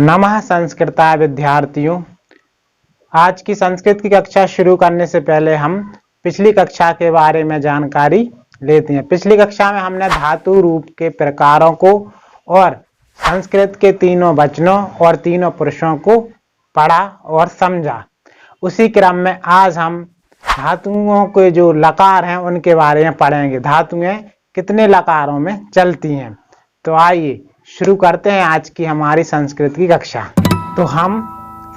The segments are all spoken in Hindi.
नमः संस्कृताय विद्यार्थियों। आज की संस्कृत की कक्षा शुरू करने से पहले हम पिछली कक्षा के बारे में जानकारी लेते हैं। पिछली कक्षा में हमने धातु रूप के प्रकारों को और संस्कृत के तीनों वचनों और तीनों पुरुषों को पढ़ा और समझा। उसी क्रम में आज हम धातुओं के जो लकार हैं उनके बारे में पढ़ेंगे। धातुएं कितने लकारों में चलती हैं। तो आइए शुरू करते हैं आज की हमारी संस्कृत की कक्षा। तो हम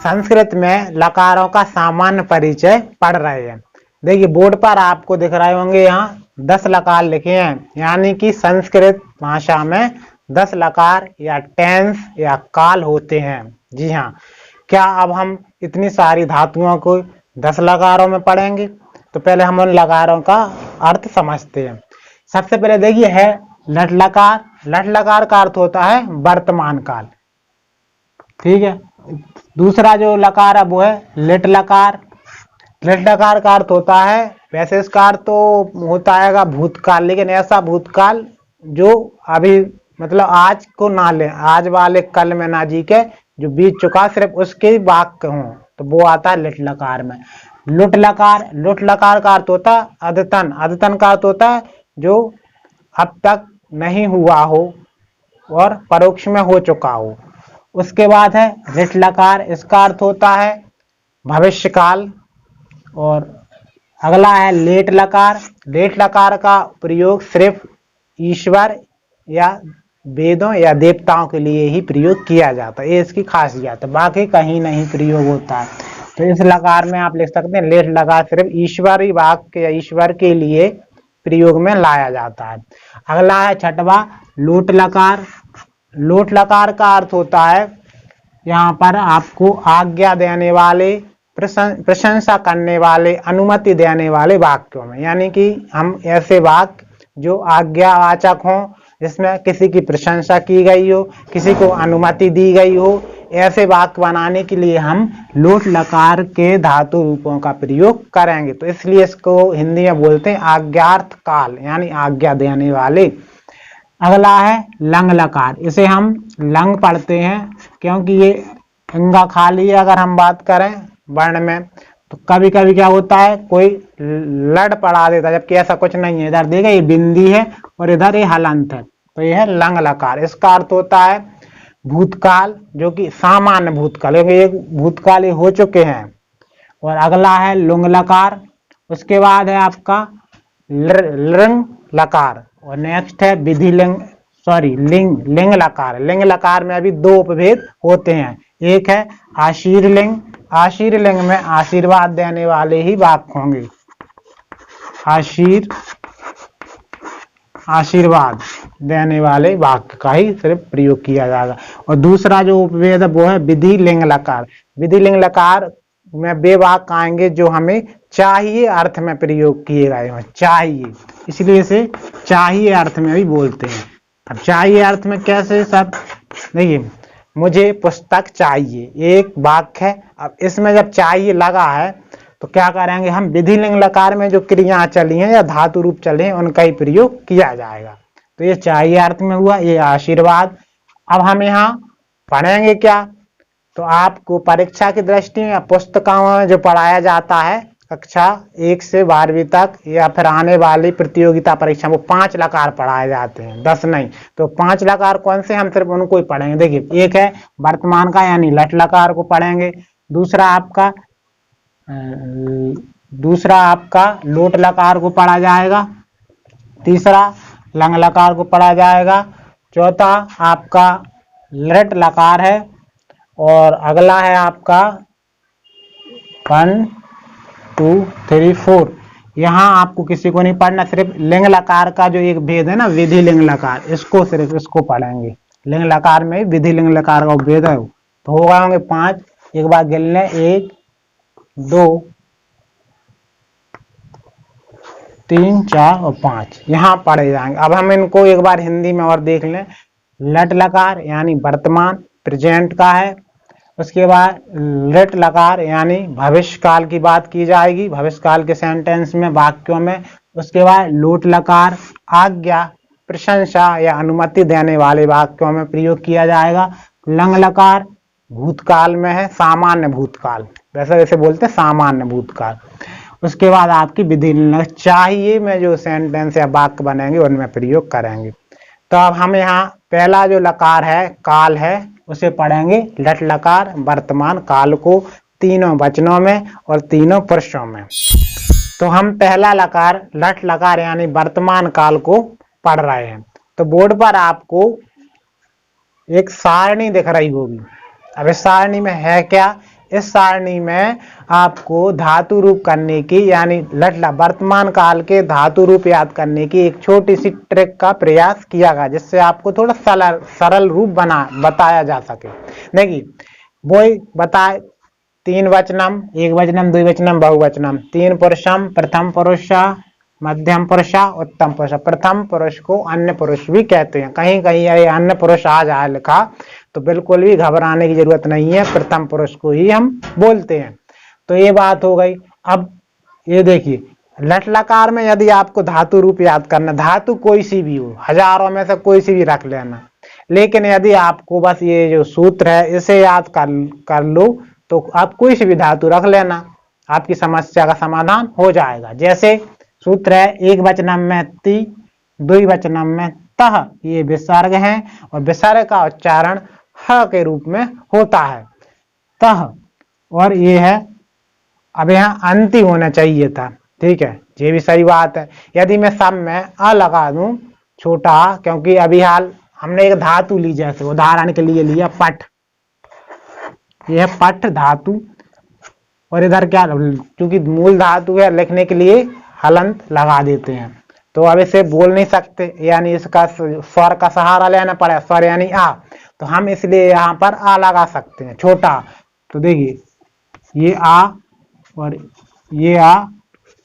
संस्कृत में लकारों का सामान्य परिचय पढ़ रहे हैं। देखिए बोर्ड पर आपको दिख रहे होंगे, यहाँ 10 लकार लिखे हैं, यानी कि संस्कृत भाषा में 10 लकार या टेंस या काल होते हैं। जी हाँ, क्या अब हम इतनी सारी धातुओं को 10 लकारों में पढ़ेंगे? तो पहले हम उन लकारों का अर्थ समझते हैं। सबसे पहले देखिए है लट लकार। लट लकार का अर्थ होता है वर्तमान काल, ठीक है। दूसरा जो लकार है वो है लिट लकार। लिट लकार का अर्थ होता है, वैसे इसका अर्थ तो होता है भूतकाल, लेकिन ऐसा भूतकाल जो अभी मतलब आज को ना ले, आज वाले कल में ना जी के जो बीत चुका सिर्फ उसके वाक्य हों, तो वो आता है लिट लकार में। लुट लकार। लुट लकार का अर्थ होता है अद्यतन। अद्यतन का अर्थ होता है जो अब तक नहीं हुआ हो और परोक्ष में हो चुका हो। उसके बाद है रिट लकार। इसका अर्थ होता है भविष्य काल। और अगला है लेट लकार। लेट लकार का प्रयोग सिर्फ ईश्वर या वेदों या देवताओं के लिए ही प्रयोग किया जाता है, ये इसकी खासियत है, बाकी कहीं नहीं प्रयोग होता है। तो इस लकार में आप लिख सकते हैं लेट लकार सिर्फ ईश्वरी वाक्य या ईश्वर के लिए प्रयोग में लाया जाता है। अगला है छठवा लोट लकार। लोट लकार का अर्थ होता है यहाँ पर आपको आज्ञा देने वाले, प्रशंसा करने वाले, अनुमति देने वाले वाक्यों में, यानी कि हम ऐसे वाक्य जो आज्ञावाचक हों, जिसमें किसी की प्रशंसा की गई हो, किसी को अनुमति दी गई हो, ऐसे वाक्य बनाने के लिए हम लोट लकार के धातु रूपों का प्रयोग करेंगे। तो इसलिए इसको हिंदी में बोलते हैं आज्ञार्थ काल, यानी आज्ञा देने वाले। अगला है लंग लकार। इसे हम लंग पढ़ते हैं क्योंकि ये इंगा खाली है। अगर हम बात करें वर्ण में, तो कभी कभी क्या होता है कोई लड़ पढ़ा देता है, जबकि ऐसा कुछ नहीं है। इधर देखा ये बिंदी है और इधर ये हलंत है, तो यह है लंग लकार। इसका अर्थ होता है भूतकाल, जो कि सामान्य भूतकाल, क्योंकि ये भूतकाल ये हो चुके हैं। और अगला है लुंग लकार। उसके बाद है आपका लिंग लकार। और नेक्स्ट है विधि लिंग, लिंग लकार। लिंग लकार में अभी 2 उपभेद होते हैं। एक है आशीर लिंग। आशीर लिंग में आशीर्वाद देने वाले ही वाक्य होंगे, आशीर्वाद देने वाले वाक्य का ही सिर्फ प्रयोग किया जाएगा। और दूसरा जो उपभेद है वो है विधि लिंग लकार। विधि लिंग लकार में वे वाक्य आएंगे जो हमें चाहिए अर्थ में प्रयोग किए गए हैं, चाहिए, इसलिए इसे चाहिए अर्थ में भी बोलते हैं। अब चाहिए अर्थ में कैसे सर? देखिए, मुझे पुस्तक चाहिए, एक वाक्य है। अब इसमें जब चाहिए लगा है तो क्या करेंगे हम, विधि लिंग लकार में जो क्रिया चली हैं या धातु रूप चले हैं उनका ही प्रयोग किया जाएगा। तो ये चाहिए अर्थ में हुआ, ये आशीर्वाद। अब हम यहाँ पढ़ेंगे क्या, तो आपको परीक्षा की दृष्टि में पुस्तकों में जो पढ़ाया जाता है कक्षा 1 से 12वीं तक या फिर आने वाली प्रतियोगिता परीक्षा, वो 5 लकार पढ़ाए जाते हैं, 10 नहीं। तो 5 लकार कौन से, हम सिर्फ उनको ही पढ़ेंगे। देखिए, एक है वर्तमान का यानी लट लकार को पढ़ेंगे। दूसरा आपका लोट लकार को पढ़ा जाएगा। तीसरा लंग लकार को पढ़ा जाएगा। चौथा आपका लट लकार है। और अगला है आपका 1 2 3 4। यहाँ आपको किसी को नहीं पढ़ना, सिर्फ लिंग लकार का जो एक भेद है ना, विधि लिंग लकार, इसको सिर्फ इसको पढ़ेंगे। लिंग लकार में विधि लिंग लकार का भेद है। तो हो गए होंगे 5, एक बार गिन लें, 1 2 3 4 और 5 यहाँ पढ़े जाएंगे। अब हम इनको एक बार हिंदी में और देख लें। लट लकार यानी वर्तमान, प्रेजेंट का है। उसके बाद लिट लकार यानी भविष्य काल की बात की जाएगी, भविष्य काल के सेंटेंस में, वाक्यों में। उसके बाद लोट लकार आज्ञा, प्रशंसा या अनुमति देने वाले वाक्यों में प्रयोग किया जाएगा। लंग लकार भूतकाल में है, सामान्य भूतकाल, वैसे वैसे बोलते हैं सामान्य भूतकाल। उसके बाद आपकी विधि चाहिए में जो सेंटेंस या वाक्य बनेंगे उनमें प्रयोग करेंगे। तो अब हम यहाँ पहला जो लकार है काल है उसे पढ़ेंगे लट लकार वर्तमान काल को तीनों वचनों में और तीनों पुरुषों में। तो हम पहला लकार लट लकार यानी वर्तमान काल को पढ़ रहे हैं। तो बोर्ड पर आपको एक सारणी दिख रही होगी। अब इस सारणी में है क्या, इस सारणी में आपको धातु रूप करने की यानी लटला वर्तमान काल के धातु रूप याद करने की एक छोटी सी ट्रिक का प्रयास किया गया जिससे आपको थोड़ा सरल रूप बताया जा सके। देखिए वही बताए तीन वचनम, एक वचनम, द्विवचनम, बहुवचनम, तीन पुरुषम, प्रथम पुरुष, मध्यम पुरुष, उत्तम पुरुष। प्रथम पुरुष को अन्य पुरुष भी कहते हैं। कहीं कहीं ये अन्य पुरुष आ जाए लिखा तो बिल्कुल भी घबराने की जरूरत नहीं है, प्रथम पुरुष को ही हम बोलते हैं। तो ये बात हो गई। अब ये देखिए लट लकार में यदि आपको धातु रूप याद करना, धातु कोई सी भी हो, हजारों में से कोई सी भी रख लेना, लेकिन यदि आपको बस ये जो सूत्र है इसे याद कर लो तो आप कोई सी भी धातु रख लेना, आपकी समस्या का समाधान हो जाएगा। जैसे सूत्र है एक वचनम में ति, द्विवचनम में तह, ये विसर्ग है और विसर्ग का उच्चारण ह के रूप में होता है तह, और ये है अब यहाँ अंति होना चाहिए था, ठीक है, ये भी सही बात है। यदि मैं सब में अ लगा दूं छोटा आ, क्योंकि अभी हाल हमने एक धातु ली, जैसे उदाहरण के लिए लिया पठ, यह है पठ धातु, और इधर क्या क्योंकि मूल धातु है लिखने के लिए हलंत लगा देते हैं, तो अब इसे बोल नहीं सकते यानी इसका स्वर का सहारा लेना पड़ेगा, स्वर यानी आ, तो हम इसलिए यहाँ पर आ लगा सकते हैं छोटा। तो देखिए ये आ और ये आ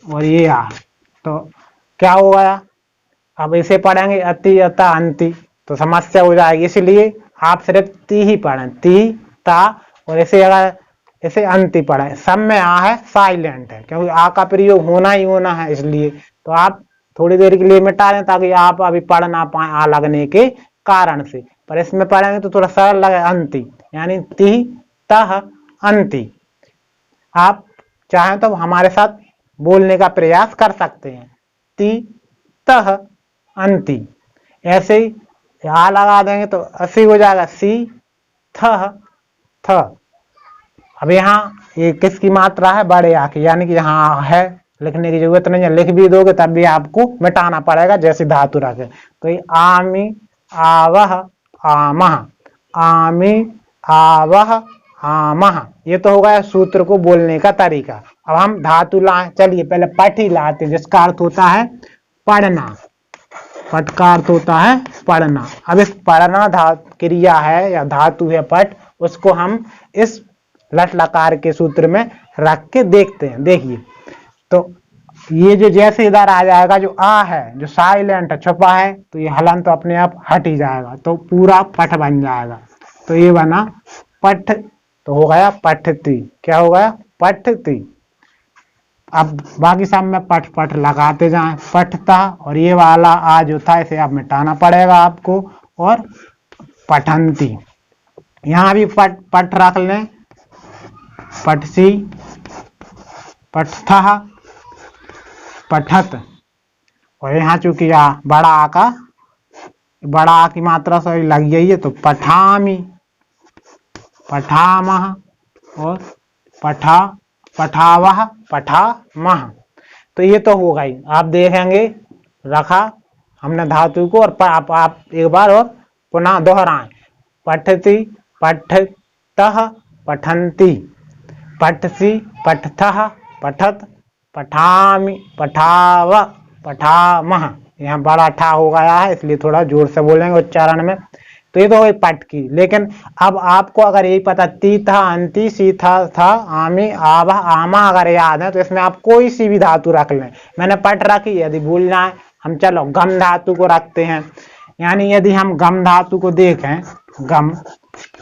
और ये आ, तो क्या हो गया, अब इसे पढ़ेंगे अति अता अंति तो समस्या हो जाएगी, इसलिए आप सिर्फ ती ही पढ़ें, ती ता, और इसे अगर इसे अंति पढ़ें। सब में आ है साइलेंट है क्योंकि आ का प्रयोग होना ही होना है, इसलिए तो आप थोड़ी देर के लिए मिटा दें ताकि आप अभी पढ़ ना पाए आ लगने के कारण से, पर इसमें पढ़ेंगे तो थोड़ा सरल लगे अंति यानी ती तह अंति। आप चाहें तो हमारे साथ बोलने का प्रयास कर सकते हैं, ती तह अंति, ऐसे ही आ लगा देंगे तो असी हो जाएगा सी थ थ। अब यहाँ ये किसकी मात्रा है, बड़े आ की, यानी कि यहाँ है लिखने की जरूरत नहीं है, लिख भी दोगे तब भी आपको मिटाना पड़ेगा जैसे धातु रखे। तो ये आमी आवह आमह, आमी आवह आमह, ये तो हो गया सूत्र को बोलने का तरीका। अब हम धातु लाए, चलिए पहले पठ ही लाते जिसका अर्थ होता है पढ़ना, पठ का अर्थ होता है पढ़ना। अब इस पढ़ना क्रिया है या धातु है पठ, उसको हम इस लट लकार के सूत्र में रख के देखते हैं। देखिए तो ये जो जैसे इधर आ जाएगा जो आ है जो साइलेंट है छुपा है, तो ये हलन तो अपने आप हट ही जाएगा, तो पूरा पठ बन जाएगा। तो ये बना पठ, तो हो गया पठती, क्या हो गया पठती। अब बाकी सब में पठ पठ लगाते जाएं, पठता, और ये वाला आ जो था इसे अब मिटाना पड़ेगा आपको, और पठंती, यहाँ भी पठ पठ रख लें, पठसी, पठथा, पठत, और यहाँ चूंकि बड़ा आ की मात्रा से लग गई है तो पठामी, पठामह, और पठा, पठावह, पठामह। तो ये तो हो गई। आप देखेंगे रखा हमने धातु को, और आप एक बार और पुनः दोहराएं, पठती, पठतः, पठंती, पठसी, पठथः, पठत, पठामि, पठाव, पठामह। यहाँ बड़ा ठा हो गया है इसलिए थोड़ा जोर से बोलेंगे उच्चारण में। तो ये तो हुई पठ की, लेकिन अब आपको अगर यही पता ती था अंति सी था आमी आवा आमा अगर याद है तो इसमें आप कोई सी भी धातु रख लें। मैंने पठ रखी, यदि भूलना है हम चलो गम धातु को रखते हैं, यानी यदि हम गम धातु को देखें गम,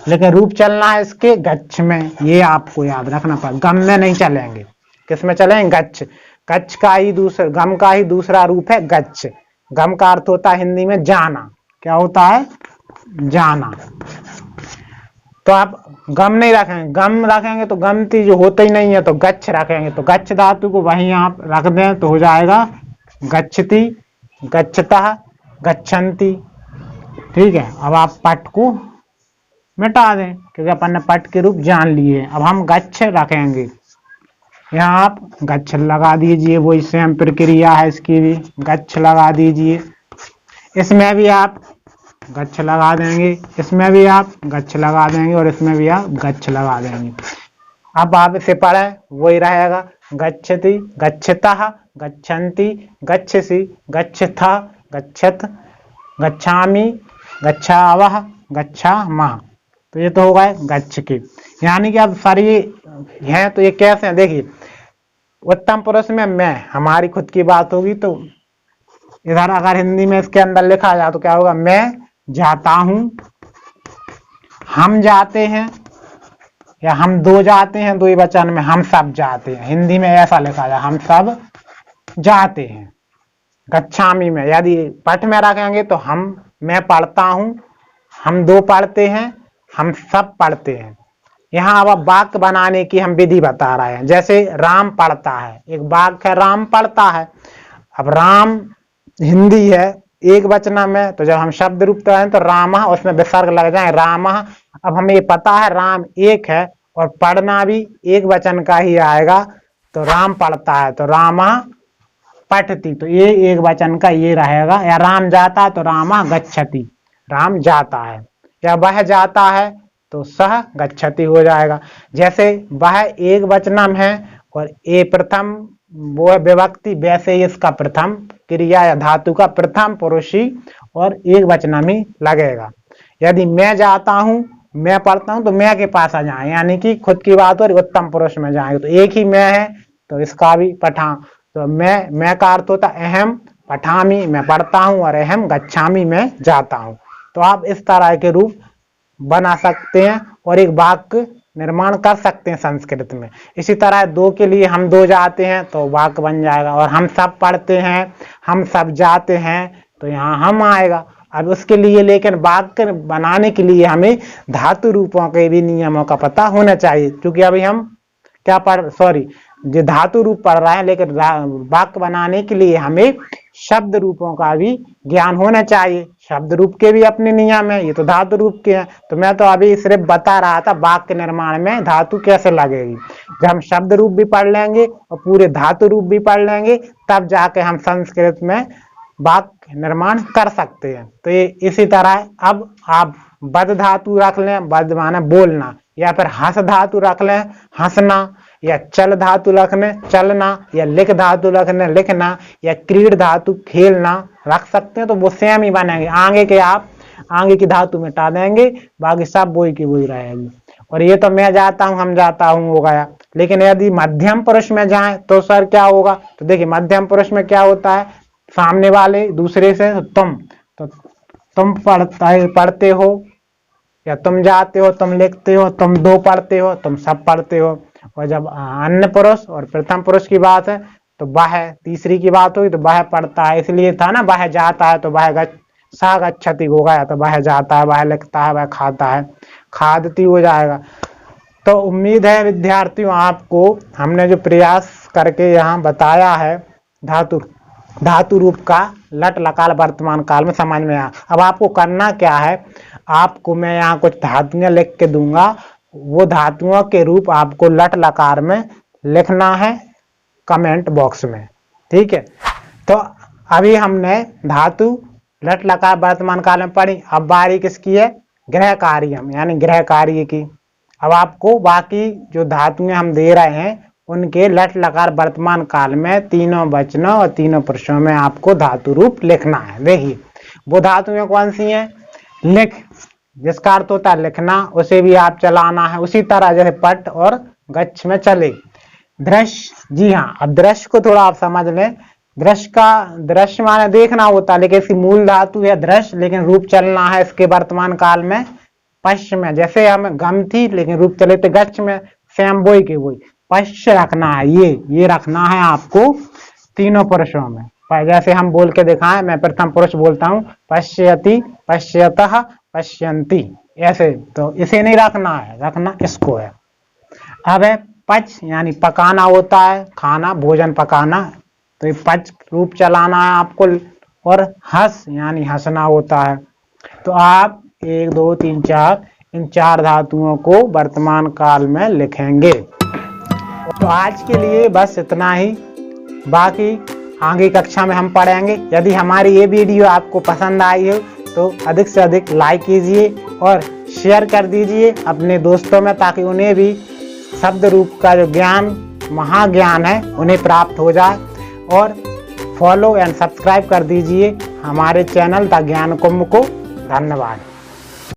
लेकिन रूप चलना है इसके गच्छ में, ये आपको याद रखना पड़ेगा, गम में नहीं चलेंगे, किस में चलेंगे गच्छ। गच्छ का ही दूसरा, गम का ही दूसरा रूप है गच्छ। गम का अर्थ होता है हिंदी में जाना, क्या होता है जाना। तो आप गम नहीं रखेंगे, गम रखेंगे तो गमती जो होता ही नहीं है, तो गच्छ रखेंगे, तो गच्छ धातु को वहीं आप रख दें तो हो जाएगा गच्छति, गच्छतः, गच्छन्ति। ठीक है, अब आप पट को मिटा दें क्योंकि अपन ने पट के रूप जान लिए। अब हम गच्छ रखेंगे, यहाँ आप गच्छ लगा दीजिए, वही सेम प्रक्रिया है इसकी भी, गच्छ लगा दीजिए। इसमें भी आप गच्छ लगा देंगे, इसमें भी आप गच्छ लगा देंगे और इसमें भी आप गच्छ लगा देंगे। अब आप इसे पढ़ें, वही रहेगा गच्छति, गच्छतः, गच्छन्ति, गच्छसि, गच्छथः, गच्छत, गच्छामि, गच्छावः, गच्छामः। तो ये तो हो गए गच्छ के। यानी कि अब सारी हैं तो ये कैसे हैं, देखिए उत्तम पुरुष में मैं, हमारी खुद की बात होगी तो इधर अगर हिंदी में इसके अंदर लिखा जाए तो क्या होगा, मैं जाता हूं, हम जाते हैं, या हम दो जाते हैं, दो ही वचन में हम सब जाते हैं। हिंदी में ऐसा लिखा जाए, हम सब जाते हैं। गच्छामी में यदि पठ में रखेंगे तो मैं पढ़ता हूं, हम दो पढ़ते हैं, हम सब पढ़ते हैं। यहाँ अब वाक्य बनाने की हम विधि बता रहे हैं। जैसे राम पढ़ता है, एक वाक्य है राम पढ़ता है। अब राम हिंदी है एक वचन में, तो जब हम शब्द रूप करें तो रामः, उसमें विसर्ग लग जाए रामः। अब हमें ये पता है राम एक है और पढ़ना भी एक वचन का ही आएगा, तो राम पढ़ता है तो रामः पठति, तो ये एक वचन का ये रहेगा। या राम जाता है तो रामः गच्छति, राम जाता है। या वह जाता है तो सह गच्छति हो जाएगा। जैसे वह एक वचनम है और ये प्रथम वो है विभक्ति, वैसे ही इसका प्रथम क्रिया या धातु का प्रथम पुरुषी और एक वचनम ही लगेगा। यदि मैं जाता हूं, मैं पढ़ता हूं, तो मैं के पास आ जाए, यानी कि खुद की बात और उत्तम पुरुष में जाएंगे, तो एक ही मैं है तो इसका भी पठा। तो मैं का अर्थ होता अहम पठामी, मैं पढ़ता हूं, और अहम गच्छामी, मैं जाता हूं। तो आप इस तरह के रूप बना सकते हैं और एक वाक्य निर्माण कर सकते हैं संस्कृत में। इसी तरह दो के लिए हम दो जाते हैं तो वाक्य बन जाएगा, और हम सब पढ़ते हैं, हम सब जाते हैं, तो यहाँ हम आएगा। अब उसके लिए लेकिन वाक्य बनाने के लिए हमें धातु रूपों के भी नियमों का पता होना चाहिए, क्योंकि अभी हम जो धातु रूप पढ़ रहे हैं, लेकिन वाक्य बनाने के लिए हमें शब्द रूपों का भी ज्ञान होना चाहिए। शब्द रूप के भी अपने नियम है, ये तो धातु रूप के हैं। तो मैं तो अभी सिर्फ बता रहा था वाक्य निर्माण में धातु कैसे लगेगी। जब हम शब्द रूप भी पढ़ लेंगे और पूरे धातु रूप भी पढ़ लेंगे, तब जाके हम संस्कृत में वाक्य निर्माण कर सकते हैं। तो ये इसी तरह अब आप बद धातु रख लें, बद माने बोलना, या फिर हंस धातु रख लें, हंसना, या चल धातु रखने चलना, या लिख धातु रखने लिखना, या क्रीड धातु खेलना रख सकते हैं, तो वो सेम ही बनेंगे। आगे की धातु मिटा देंगे, बाकी सब वही की वही रहेगी। और ये तो मैं जाता हूं, हम जाता हूं हो गया। लेकिन यदि मध्यम पुरुष में जाए तो सर क्या होगा, तो देखिए मध्यम पुरुष में क्या होता है, सामने वाले दूसरे से तो तुम पढ़ते हो, या तुम जाते हो, तुम लिखते हो, तुम दो पढ़ते हो, तुम सब पढ़ते हो। और जब अन्य पुरुष और प्रथम पुरुष की बात है तो वह तीसरी की बात हुई तो वह पढ़ता है, इसलिए था ना वह जाता है तो वह सा गच्छति हो गया, तो वह जाता है, वह लिखता है, वह खाता है, खादती हो जाएगा। तो उम्मीद है विद्यार्थियों आपको हमने जो प्रयास करके यहाँ बताया है धातु रूप का लट लकार वर्तमान काल में समझ में आया। अब आपको करना क्या है, आपको मैं यहाँ कुछ धातुएं लिख के दूंगा, वो धातुओं के रूप आपको लट लकार में लिखना है कमेंट बॉक्स में, ठीक है। तो अभी हमने धातु लट लकार वर्तमान काल में पढ़ी। अब बारी किसकी है, गृह कार्यम यानी गृह कार्य की। अब आपको बाकी जो धातुएं हम दे रहे हैं उनके लट लकार वर्तमान काल में तीनों वचनों और तीनों पुरुषों में आपको धातु रूप लिखना है। देखिए वो धातुएं कौन सी हैं, लिख जिसका अर्थ होता है लिखना, उसे भी आप चलाना है। उसी तरह जैसे पट और गच्छ में चले। दृश्य, जी हाँ, अब दृश्य को थोड़ा आप समझ लें। दृश्य माने देखना होता है, लेकिन इसकी मूल धातु है दृश्य, लेकिन रूप चलना है इसके वर्तमान काल में पश्च में। जैसे हमें गम थी लेकिन रूप चले थे गच्छ में, सेम वही के वही पश्च रखना है, ये रखना है आपको तीनों पुरुषों में। जैसे हम बोल के दिखाएं, मैं प्रथम पुरुष बोलता हूं, पश्यति, पश्यतः, पश्यन्ति, ऐसे, तो इसे नहीं रखना है, रखना इसको है। अब है पच, यानी पकाना होता है, खाना भोजन पकाना, तो ये पच रूप चलाना है आपको। और हस यानी हंसना होता है। तो आप 1 2 3 4 इन 4 धातुओं को वर्तमान काल में लिखेंगे। तो आज के लिए बस इतना ही, बाकी आगे कक्षा में हम पढ़ेंगे। यदि हमारी ये वीडियो आपको पसंद आई हो तो अधिक से अधिक लाइक कीजिए और शेयर कर दीजिए अपने दोस्तों में, ताकि उन्हें भी शब्द रूप का जो ज्ञान, महाज्ञान है, उन्हें प्राप्त हो जाए। और फॉलो एंड सब्सक्राइब कर दीजिए हमारे चैनल द ज्ञान कुंभ को। धन्यवाद।